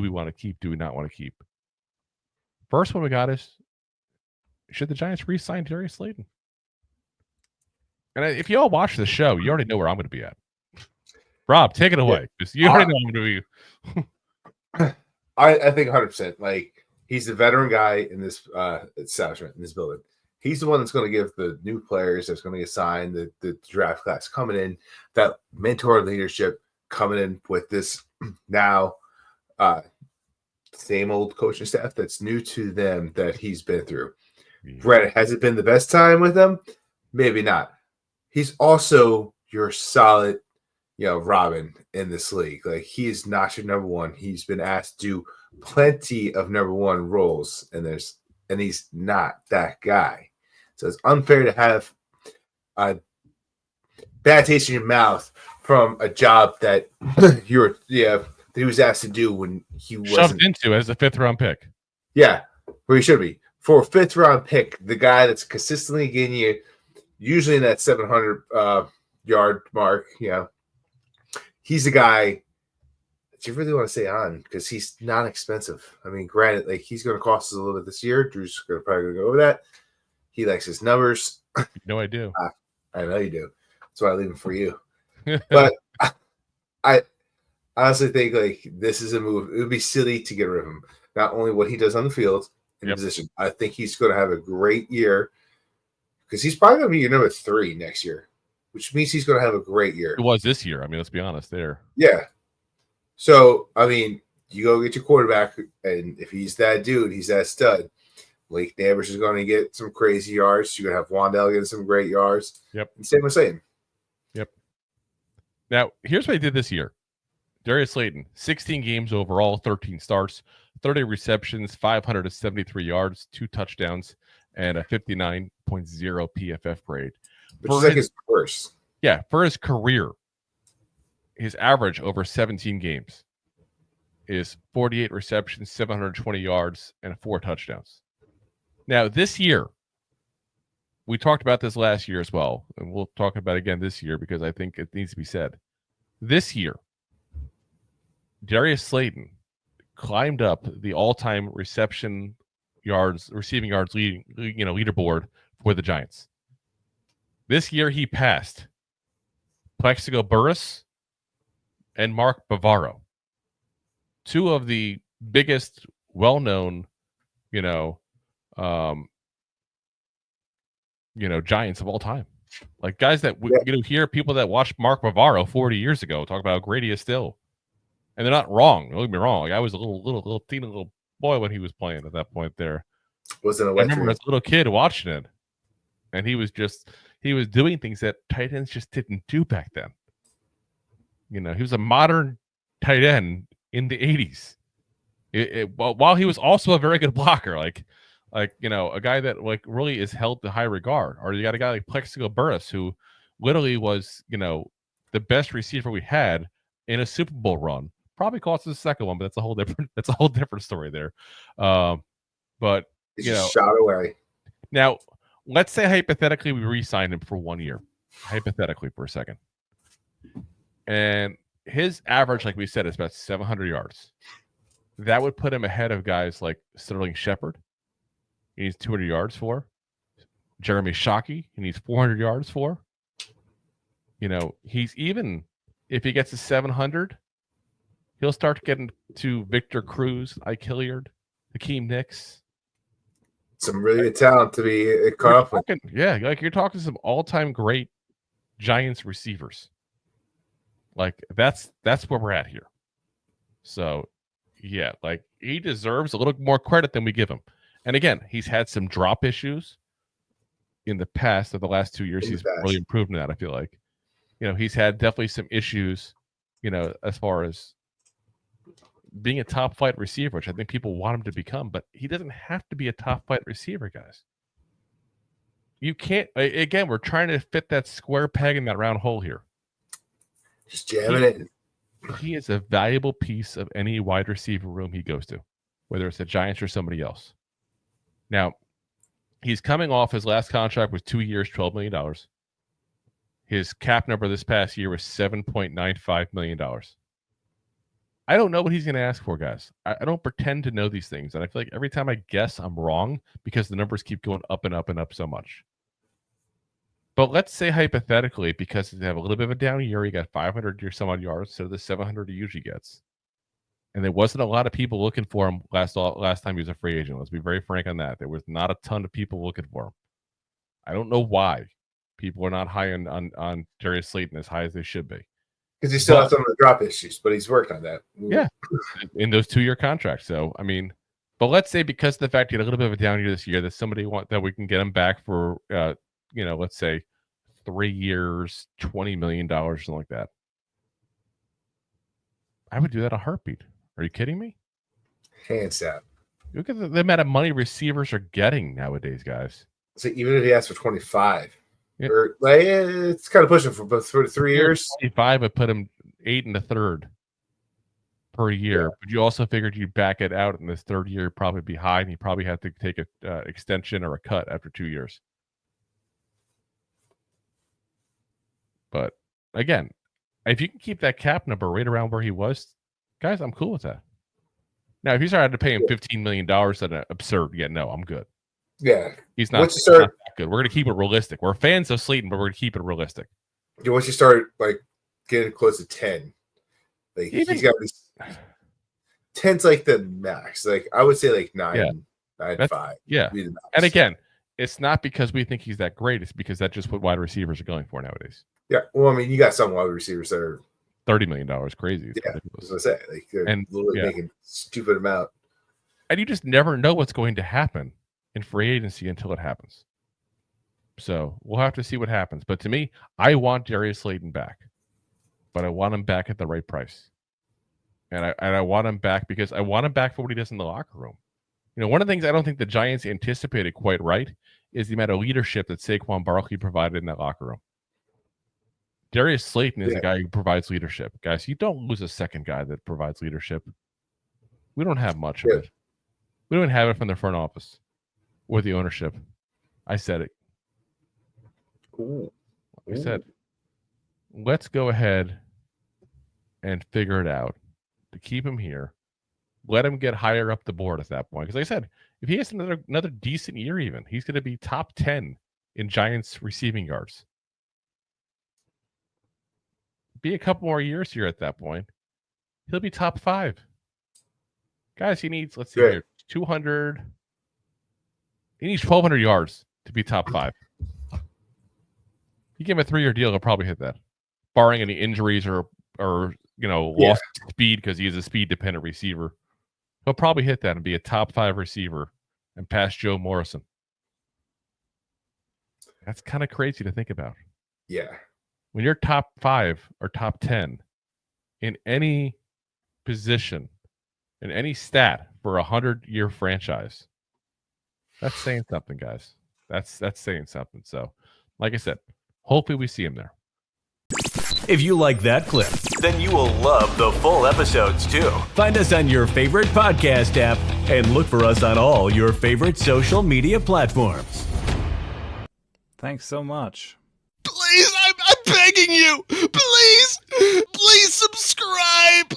we want to keep? Do we not want to keep? First one we got is, should the Giants re-sign Darius Slayton? And if you all watch the show, you already know where I'm going to be at. Rob, take it away. You already know I'm going to be. I think 100%. Like, he's the veteran guy in this establishment, in this building. He's the one that's going to give the new players that's going to get signed, the draft class coming in, that mentor leadership coming in with this now same old coaching staff that's new to them that he's been through. Brett, has it been the best time with them? Maybe not. He's also your solid, Robin in this league. Like, he is not your number one. He's been asked to do plenty of number one roles, and he's not that guy. So it's unfair to have a bad taste in your mouth from a job that that he was asked to do when he wasn't shoved into as a 5th round pick. Yeah, where he should be. For a 5th round pick, the guy that's consistently getting you usually in that 700 yard mark, he's the guy that you really want to stay on because he's not expensive. I mean, granted, like, he's going to cost us a little bit this year. Drew's probably going to go over that. He likes his numbers. No, I do. I know you do. That's why I leave him for you. But I honestly think, like, this is a move. It would be silly to get rid of him. Not only what he does on the field in the position. I think he's going to have a great year because he's probably going to be your number 3 next year, which means he's going to have a great year. It was this year. I mean, let's be honest there. Yeah. So, I mean, you go get your quarterback, and if he's that dude, he's that stud. Blake Neighbors is going to get some crazy yards. You're going to have Wandell getting some great yards. Yep. And same with Slayton. Yep. Now, here's what he did this year. Darius Slayton, 16 games overall, 13 starts, 30 receptions, 573 yards, 2 touchdowns, and a 59.0 PFF grade. Which is like his worst. Yeah, for his career, his average over 17 games is 48 receptions, 720 yards, and 4 touchdowns. Now, this year, we talked about this last year as well, and we'll talk about it again this year because I think it needs to be said. This year, Darius Slayton climbed up the all-time receiving yards leaderboard for the Giants. This year, he passed Plaxico Burress and Mark Bavaro, 2 of the biggest, well-known, Giants of all time. Like, guys that hear people that watched Mark Bavaro 40 years ago talk about how great he is still. And they're not wrong. Don't get me wrong. Like, I was a little teeny little boy when he was playing at that point there. I remember as a little kid watching it. And he was doing things that tight ends just didn't do back then. He was a modern tight end in the 80s. While he was also a very good blocker, like a guy that like really is held to high regard. Or you got a guy like Plaxico Burress, who literally was the best receiver we had in a Super Bowl run. Probably cost us the second one, but that's a whole different story there. But it's just shot away. Now, let's say hypothetically we re-signed him for 1 year, hypothetically for a second, and his average, like we said, is about 700 yards. That would put him ahead of guys like Sterling Shepard. He needs 200 yards for. Jeremy Shockey, he needs 400 yards for. He's even if he gets to 700, he'll start getting to Victor Cruz, Ike Hilliard, Hakeem Nicks. Some really good talent to be caught up with. Yeah, like you're talking some all-time great Giants receivers. Like that's where we're at here. So, yeah, like he deserves a little more credit than we give him. And again, he's had some drop issues in the past. Of the last 2 years, he's really improved in that. I feel like, he's had definitely some issues, as far as being a top flight receiver, which I think people want him to become. But he doesn't have to be a top flight receiver, guys. You can't. Again, we're trying to fit that square peg in that round hole here. Just jamming it. He is a valuable piece of any wide receiver room he goes to, whether it's the Giants or somebody else. Now, he's coming off his last contract was 2 years, $12 million. His cap number this past year was $7.95 million. I don't know what he's going to ask for, guys. I don't pretend to know these things. And I feel like every time I guess, I'm wrong because the numbers keep going up and up and up so much. But let's say hypothetically, because they have a little bit of a down year, he got 500 or some odd yards instead of the 700 he usually gets. And there wasn't a lot of people looking for him last time he was a free agent. Let's be very frank on that. There was not a ton of people looking for him. I don't know why people are not high on Darius Slayton as high as they should be. Because he still has some of the drop issues, but he's worked on that. Yeah, in those 2-year contracts. So, I mean, but let's say because of the fact he had a little bit of a down year this year, that somebody that we can get him back for, let's say 3 years, $20 million, or something like that. I would do that a heartbeat. Are you kidding me? Hands down. Look at the amount of money receivers are getting nowadays, guys. So even if he asks for 25, or like, it's kind of pushing for 3 years. 25 would put him 8 1/3 per year. Yeah. But you also figured you'd back it out in this third year, probably be high, and you probably have to take a extension or a cut after 2 years. But again, if you can keep that cap number right around where he was, guys, I'm cool with that. Now, if you started to pay him $15 million, that's absurd. Yeah, no, I'm good. Yeah. He's not that good. We're going to keep it realistic. We're fans of Slayton, but we're going to keep it realistic. Once you start getting close to 10, he's got these 10's like the max. I would say 9, 5. Yeah. And again, it's not because we think he's that great. It's because that's just what wide receivers are going for nowadays. Yeah. Well, I mean, you got some wide receivers that are $30 million, crazy. It's I was gonna say, they're literally making stupid amount. And you just never know what's going to happen in free agency until it happens. So we'll have to see what happens. But to me, I want Darius Slayton back, but I want him back at the right price. And I want him back because I want him back for what he does in the locker room. One of the things I don't think the Giants anticipated quite right is the amount of leadership that Saquon Barkley provided in that locker room. Darius Slayton is a guy who provides leadership. Guys, you don't lose a second guy that provides leadership. We don't have much of it. We don't have it from the front office or the ownership. I said it. I said, let's go ahead and figure it out to keep him here. Let him get higher up the board at that point. Because like I said, if he has another decent year even, he's going to be top 10 in Giants receiving yards. Be a couple more years here at that point. He'll be top 5. Guys, he needs, let's see here, 200. He needs 1,200 yards to be top 5. You give him a 3-year deal, he'll probably hit that. Barring any injuries or lost speed because he is a speed-dependent receiver. He'll probably hit that and be a top 5 receiver and pass Joe Morrison. That's kind of crazy to think about. Yeah. When you're top 5 or top 10 in any position, in any stat for a 100-year franchise, that's saying something, guys. That's saying something. So, like I said, hopefully we see him there. If you like that clip, then you will love the full episodes too. Find us on your favorite podcast app and look for us on all your favorite social media platforms. Thanks so much. Please, I'm begging you. Please subscribe.